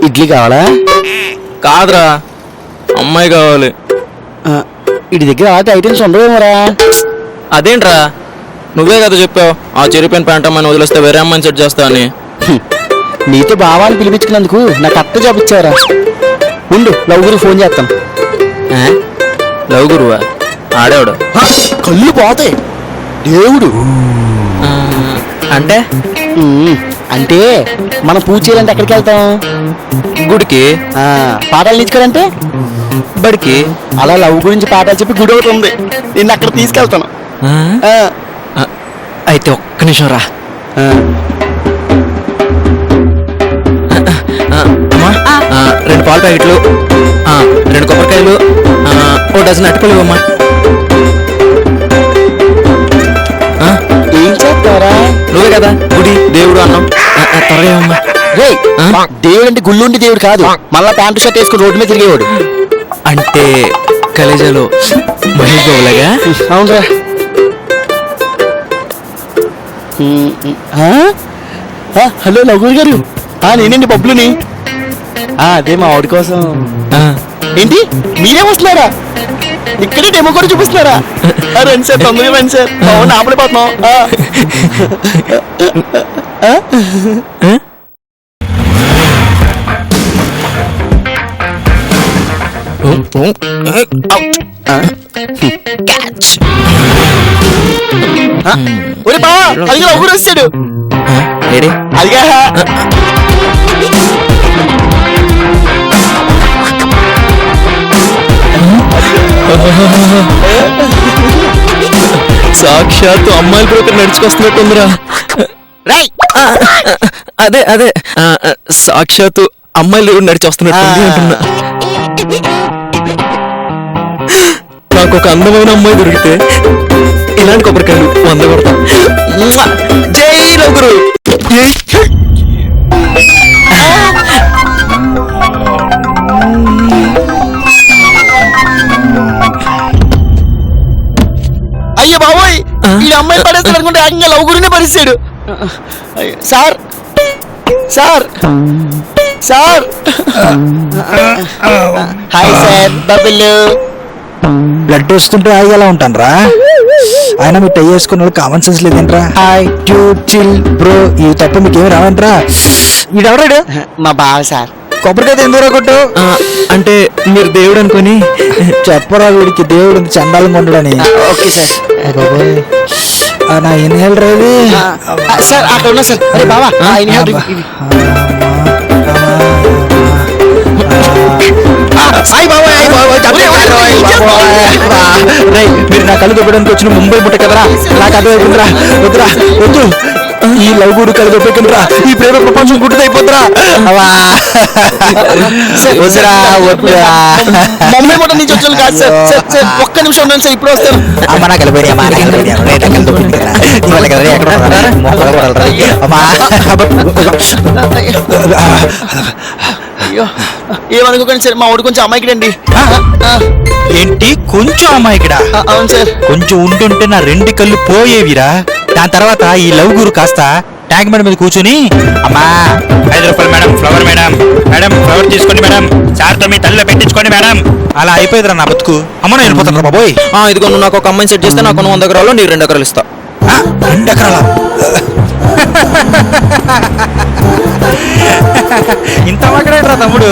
ఇడ్లీ కావాలా? కాదురా, అమ్మాయి కావాలి. ఇటు దగ్గర ఆట ఐటమ్స్ ఉండవేమోరా? అదేంట్రా, నువ్వే కదా చెప్పావు ఆ చెరిపోయిన ప్యాంట్ అమ్మాయిని వదిలేస్తే వేరే అమ్మాయిని సెట్ చేస్తా అని. నీతో భావాన్ని పిలిపించుకున్నందుకు నాకు అత్త జాబ్ ఇచ్చారా? ఉండు, లవ్ గురు ఫోన్ చేస్తాను. లవ్ గురువా? ఆడేవాడు కళ్ళు పోతాయి. దేవుడు అంటే అంటే మనం పూజ చేయాలంటే ఎక్కడికి వెళ్తాం? గుడికి. పాఠాలు నేర్చుకోవాలంటే బడికి. అలా లవ్ గురించి పాఠాలు చెప్పి గుడి ఒకటి ఉంది, నిన్ను అక్కడ తీసుకెళ్తాను. అయితే ఒక్క నిమిషం రా. అమ్మా, 2 పాల ప్యాకెట్లు, 2 కొబ్బరికాయలు, 1 డజన్ అటుకులు ఇవ్వమ్మా. ఏం చేస్తారా? నువ్వే కదా గుడి దేవుడు అన్నావు, త్వరగా ఇవ్వమ్మా. రే, దేవుడు అంటే గుళ్ళుండి దేవుడు కాదు, మళ్ళా ప్యాంటు షర్ట్ వేసుకుని రోడ్డు మీద తిరిగేవాడు. అంటే కలేజాలో మహేష్ బాబులాగా? అవునరా. హలో లఘురు గారు, నేనండి బబ్లుని. అదే మా ఆవిడ కోసం. ఏంటి, మీరే వస్తున్నారా? ఇక్కడే డెమో కూడా చూపిస్తున్నారా? రండి సార్, తొందరగా రండి సార్, బాగుంది ఆపలేకపోతున్నాం. ఒరే బావా, అది లఘురు వచ్చాడు. అదిగా సాక్షాత్తు అమ్మాయిల బ్రోకర్ నడుచుకొస్తున్నట్టుందిరా. అదే అదే సాక్షాత్తు అమ్మాయిలు నడిచి వస్తున్నట్టుంది అంటున్నా. నాకు ఒక అందమైన అమ్మాయి దొరికితే ఇలాంటి కొబ్బరికాయలు 100 కొడతా. జై లగురు. అయ్యో బాబోయ్, ఈ అమ్మాయి పడేస్తాడు అనుకుంటే ఇంకా లవ్ గురినే పరిస్తాడు. Sir sir sir, hi sir. బబులు బ్లడ్ వస్తుంటే హాయిగా ఎలా ఉంటాను రా? ఆయన మీరు టై చేసుకున్న కామన్ సెన్స్ లేదేంట్రా? హాయ్ క్యూట్ చిల్ బ్రో, ఇవి తప్ప మీకేమి రావంట్రా? వీడెవరాడు? మా బావ సార్. కొబ్బరికాయ ఎందుకు కొట్టు? అంటే మీరు దేవుడు అనుకుని. చెప్పరా వీడికి దేవుడు చండాలంగా ఉండడని. Okay sir. నా ఇన్హేల్ రేది సార్, అక్కడ ఉన్నా సార్. అరే బావా, ఇన్హేల్ మీరు నా కళ్ళు దొబ్బడానికి వచ్చిన ముంబై ముట్ట కదరా, నాకు అర్థమైపోతుందిరా. వద్దురా వద్దు, ఈ లవ్ గుడి కళ్ళు దొబ్బెక్కిందిరా, ఈ ప్రేమ ప్రపంచం గుడ్డిదైపోతురా. వద్దురా వద్దురా. ముంబై ముట్ట నుంచి వచ్చాను కాదు సార్. సార్ ఒక్క నిమిషం ఉన్నాను సార్, ఇప్పుడు వస్తాను. అమ్మ నాకు వెళ్ళిపోయి అమ్మా, అయ్యో ఏమనుకోకండి సార్, మా ఊడు కొంచెం అమ్మాయికి రండి. ఏంటి కొంచెం అమ్మాయికిడా? అవును సార్. కొంచెం ఉంటుంటే నా 2 కళ్ళు పోయేవిరా. దాని తర్వాత ఈ లవ్ గురు కాస్త ట్యాంక్ బండ్ మీద కూర్చుని, అమ్మా 5 రూపాయలు madam, flower madam, madam flower తీసుకోండి మేడం, చార్తో మీ తల్లిలో పెట్టించుకోండి మేడం, అలా అయిపోయిందిరా నా బతుకు. అమ్మ నేను వెళ్ళిపోతాను బాబోయ్. ఇదిగో నువ్వు నాకు ఒక అమ్మాయిని సెట్ చేస్తే నాకు 100 ఎకరాలు, నీకు 2 ఎకరాలు ఇస్తా. 2 ఎకరాల? ఇంత మగడేట్రా తమ్ముడు,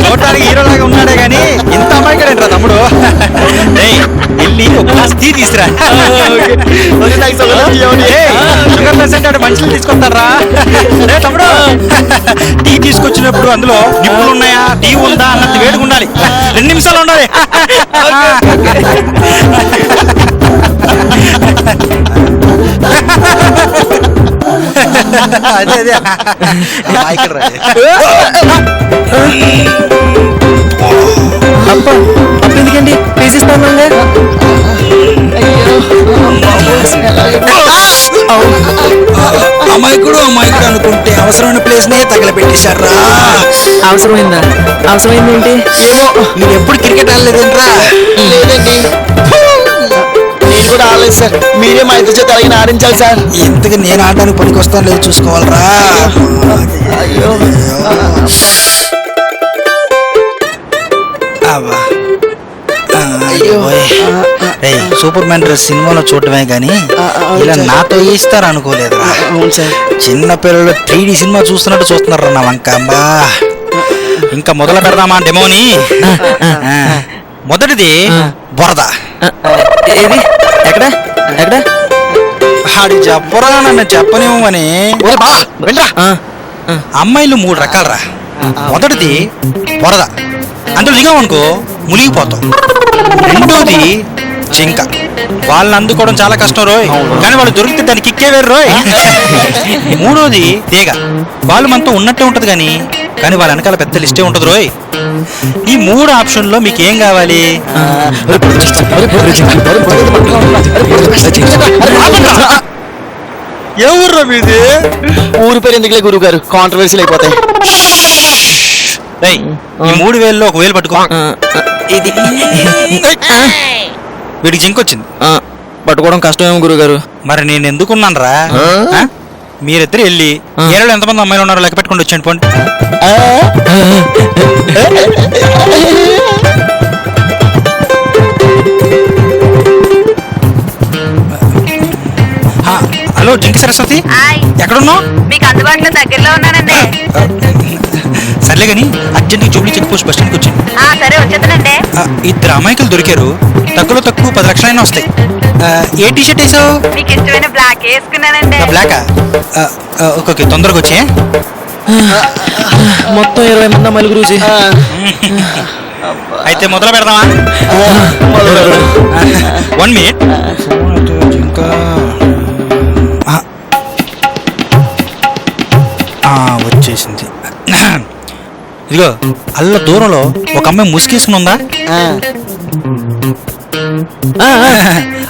చూడటానికి హీరోలాగా ఉన్నాడే గాని ఇంత అమాయకుడేంట్రా తమ్ముడు. వెళ్ళి ఒక గ్లాస్ టీ తీసురా. షుగర్ పేషెంట్ అంటే మనుషులు తీసుకొస్తారా? తమ్ముడు, టీ తీసుకొచ్చినప్పుడు అందులో నిప్పులు ఉన్నాయా, టీ ఉందా అన్నది వేడిగా ఉండాలి. 2 నిమిషాలు ఉండాలి. అదే అదే అప్ప ఎందుకండి తీసిస్తాను. అమాయకుడు అమాయకుడు అనుకుంటే అవసరమైన ప్లేస్ నే తగలబెట్టేశారా? అవసరమైందా? అవసరమైంది ఏంటి? ఏమో, మీరు ఎప్పుడు క్రికెట్ ఆడలేదేంట్రా? లేదండి. రాలేదు సార్. మీరే మా ఇద్దరి చేత అలాగే ఆడించాలి సార్. ఇంతకు నేను ఆడడానికి పనికి వస్తాను లేదు చూసుకోవాలరా. అయ్యో అబ్బా. సూపర్ మ్యాన్ డ్రెస్ సినిమాలో చూడటమే కానీ ఇలా నాతో ఇస్తారు అనుకోలేదురా. అవును సార్. చిన్న పిల్లలు 3D సినిమా చూస్తున్నట్టు చూస్తున్నారు నా వంక. అమ్మా ఇంకా మొదలు పెడదామా డెమోని? మొదటిది బురద. ఏది ఎక్కడ ఎక్కడ ఆడి చెప్పరా నన్ను చెప్పనివ్వమని. అమ్మాయిలు 3 రకాలరా. మొదటిది వరద, అందులో దిగామనుకో మునిగిపోతాం. రెండోది జింక, వాళ్ళని అందుకోవడం చాలా కష్టం రోయ్, కానీ వాళ్ళు దొరికితే దాన్ని కిక్కే వేరు రోయ్. మూడోది తీగ, వాళ్ళు మనతో ఉన్నట్టే ఉంటది కానీ వాళ్ళ వెనకాల పెద్ద లిస్టే ఉంటది రోయ్. ఈ 3 ఆప్షన్లో మీకు ఏం కావాలి? ఏ ఊర్రా మీది? ఊరి పేరు ఎందుకులే గురువు గారు, కాంట్రవర్సీలు అయిపోతాయి. రేయ్, ఈ 3000లో 1000 పట్టుకో. ఇది వీడికి జింక్ వచ్చింది. పట్టుకోవడం కష్టమేమో గురుగారు. మరి నేను ఎందుకున్నాను రా? మీరిద్దరు వెళ్ళి ఏరియాలో ఎంతమంది అమ్మాయిలు ఉన్నారో లెక్క పెట్టుకుంటూ వచ్చాను పోండి. హలో జింక సరస్వతి, ఎక్కడున్నావు? మీకు అందుబాటులో దగ్గరలో ఉన్నానండి. సర్లే కానీ అర్జెంట్గా జూబ్లీ చెక్ పోస్ట్ బస్ స్టాండ్కి వచ్చింది. సరే వచ్చేస్తానండి. 2 అమాయకులు దొరికారు. తక్కువలో తక్కువ 10 లక్షలైనా వస్తాయి. ఏ టీ షర్ట్ వేసావు? మీకు ఇష్టమైన బ్లాక్ వేసుకున్నానండి. బ్లాకా? ఓకే, తొందరగా వచ్చే. మొత్తం 20 మంది అమ్మాయిలు గురూజీ. అయితే మొదలు పెడదామా? 1 minute. ఇంకా వచ్చేసింది. ఇదిగో అల్ల దూరంలో ఒక అమ్మాయి ముసుగేసుకుని ఉందా?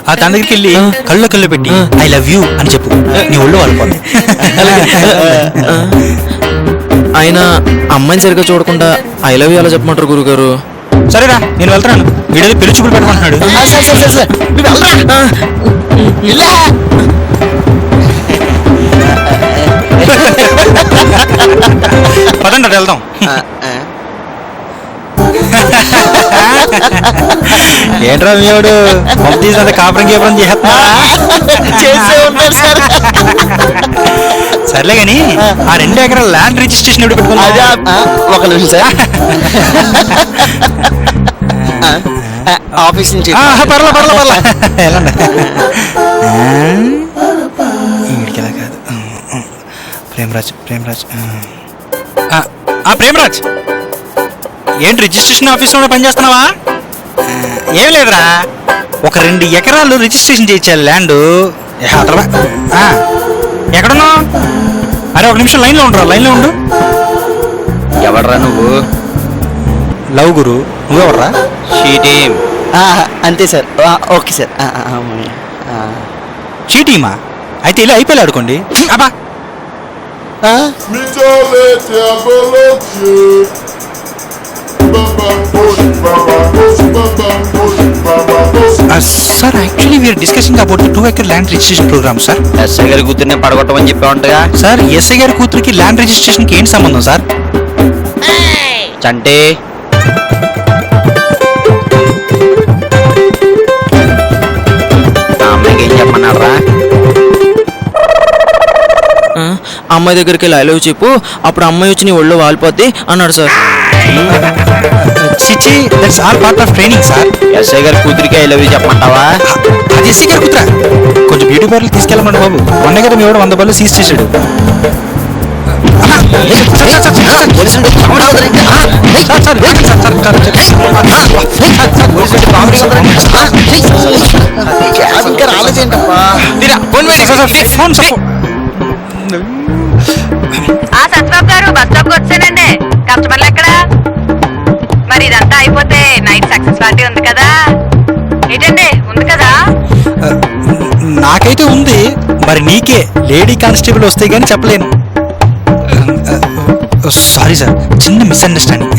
ఆ తన దగ్గరికి వెళ్ళి కళ్ళు పెట్టి ఐ లవ్ యూ అని చెప్పు, నీ ఒళ్ళు వాళ్ళిపోతుంది. ఆయన అమ్మాయిని సరిగ్గా చూడకుండా ఐ లవ్ యూ అలా చెప్పమంటారు గురుగారు. సరేరా, నేను వెళ్తాను. వీడేది పెళ్లి చూపులు పెట్టమంటున్నాడు. పదండి అటు వెళ్దాం. ఏంట్రా మీవాడు తీసినంత కాపురం కేపురం చేస్తున్నా? సర్లే గాని ఆ 2 ఎకరాల ల్యాండ్ రిజిస్ట్రేషన్ ఎప్పుడు పెట్టుకున్నా? ఒక నిమిషం సార్. ఆఫీస్ నుంచి పర్లా వెళ్ళండి. వీడికి ఎలా కాదు. ప్రేమరాజ్ ప్రేమరాజ్, ఏంటి రిజిస్ట్రేషన్ ఆఫీస్లో పనిచేస్తున్నావా? ఏం లేదురా, ఒక 2 ఎకరాలు రిజిస్ట్రేషన్ చేయించాలి ల్యాండ్. ఎక్కడున్నావు? అరే ఒక నిమిషం లైన్లో ఉండు. ఎవడరా నువ్వు? లవ్ గురు, నువ్వెవర్రా? షీటీం. అంతే సార్. Okay sir. చీటీమా? అయితే ఇలా అయిపోయి ఆడుకోండి. అబ్బా sir, actually we are discussing about 2 acre land registration programme sir. SI గారి కూతుర్ని పడగొట్టమని చెప్పావంటగా. సార్, ఎస్ఐ గారి కూతురికి ల్యాండ్ రిజిస్ట్రేషన్కి ఏంటి సంబంధం సార్? చంటే అమ్మాయికి ఏం చెప్పమన్నారా? అమ్మాయి దగ్గరికి వెళ్ళి ఐ లవ్ చెప్పు, అప్పుడు అమ్మాయి వచ్చి నీ ఒళ్ళో వాలిపోద్ది అన్నాడు సార్. చిచి, that's all part of training sir. SI గారి కూతురికి ఐ లవ్ చెప్పమంటావా? అది ఎస్ఐ గారి కూతురా? కొంచెం బ్యూటీ పార్లర్ తీసుకెళ్ళమండి బాబు. మొన్న కదా మీ వాడు 100 బళ్ళు సీజ్ చేశాడు. ఇంకా రాలేదేంటప్పా? సత్బాబు గారు, బస్ స్టాప్ వచ్చానండి. కస్టమర్లు ఎక్కడ? మరి ఇదంతా అయిపోతే నైట్ సక్సెస్ పార్టీ ఉంది కదా? ఏంటండి, ఉంది కదా? నాకైతే ఉంది, మరి నీకే లేడీ కానిస్టేబుల్ వస్తే గానీ చెప్పలేను. సారీ సార్, చిన్న మిస్అండర్స్టాండింగ్.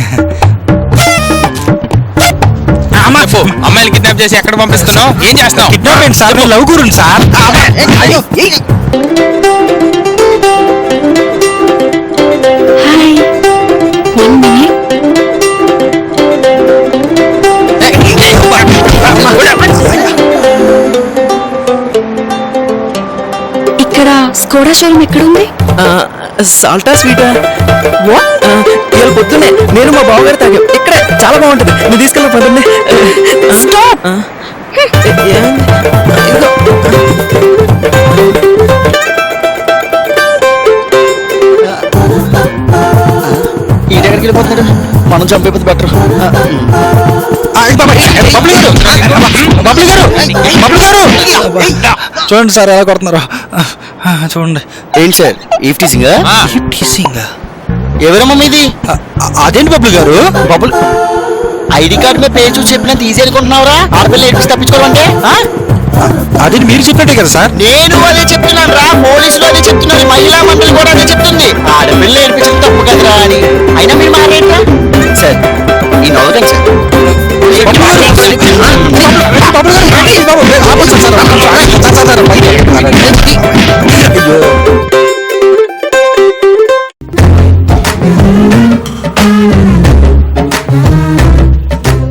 అమ్మా చెప్పు అమ్మాయిలు కిడ్నాప్ చేసి ఎక్కడ పంపిస్తున్నావు ఏం చేస్తున్నావు కిడ్నాప్ ఏంటి సార్ నేను లవ్ గురుని సార్ హాయ్ 1 minute. ఇక్కడ స్కోడా షోరూమ్ ఎక్కడుంది? సాల్టా స్వీటా ఇవాళ పొద్దున్నే నేను మా బావగారు తాగాం ఇక్కడ చాలా బాగుంటుంది నువ్వు తీసుకెళ్ళి పదండి స్టాప్. ఈ దగ్గరికి వెళ్ళిపోతున్నాడు, మనం చంపేపోతే బెటర్. చూడండి సార్ ఎలా కొడుతున్నారు. చూడండి. ఏంటి సార్ ఈవ్ టీసింగ్? టీసింగ్. ఎవరమ్మా మీది? అదేంటి బబ్లు గారు? బబుల్ ఐడి కార్డు మీద పేరు చూసి చెప్పినంత ఈజీ అనుకుంటున్నావురా? ఆడపిల్ల ఏడిపిసి తప్పించుకోవాలంటే అదేంటి మీరు చెప్పినట్టే కదా సార్. నేను అదే చెప్తున్నాను రా, పోలీసులు అదే చెప్తున్నారు, మహిళా మండలి కూడా అదే చెప్తుంది. ఆడపిల్ల ఏడిపించడం తప్పు కదరా అని. అయినా మీరు మారేట్రా సార్? ఈ నవ్వుతాను సార్.